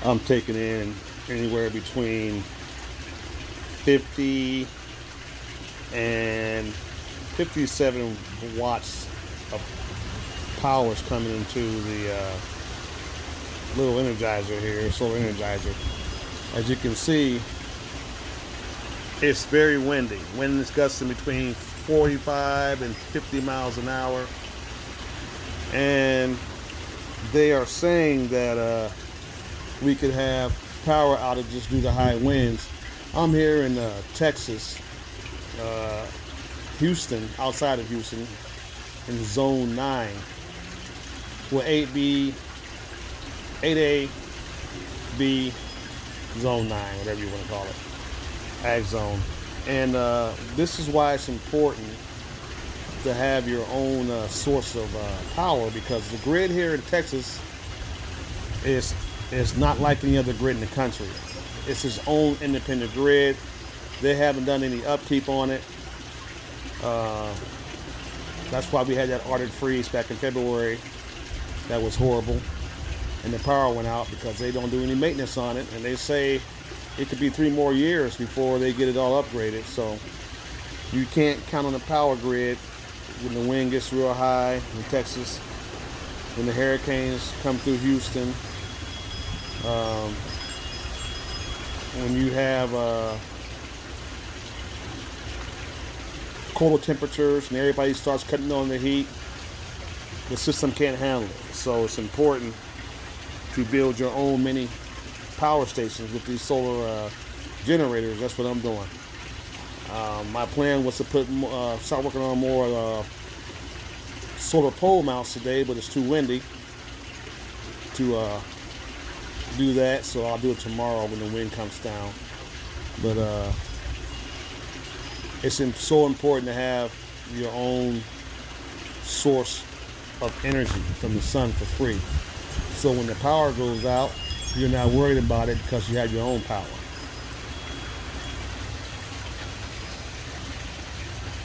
I'm taking in anywhere between 50 and 57 watts of power is coming into the little energizer here, solar energizer. As you can see, it's very windy. Wind is gusting between 45 and 50 miles an hour. And they are saying that we could have power outages due to high winds. I'm here in Texas, Houston, outside of Houston, in Zone 9, well 8B, 8A, B, Zone 9, whatever you want to call it, Ag Zone. And this is why it's important to have your own source of power, because the grid here in Texas is not like any other grid in the country. It's its own independent grid. They haven't done any upkeep on it. That's why we had that Arctic freeze back in February. That was horrible. And the power went out because they don't do any maintenance on it. And they say it could be 3 more years before they get it all upgraded. So you can't count on the power grid when the wind gets real high in Texas, when the hurricanes come through Houston, when you have colder temperatures and everybody starts cutting on the heat, the system can't handle it. So it's important to build your own mini power stations with these solar generators. That's what I'm doing. My plan was to start working on more solar pole mounts today, but it's too windy to do that, so I'll do it tomorrow when the wind comes down. But it's so important to have your own source of energy from the sun for free. So when the power goes out, you're not worried about it because you have your own power.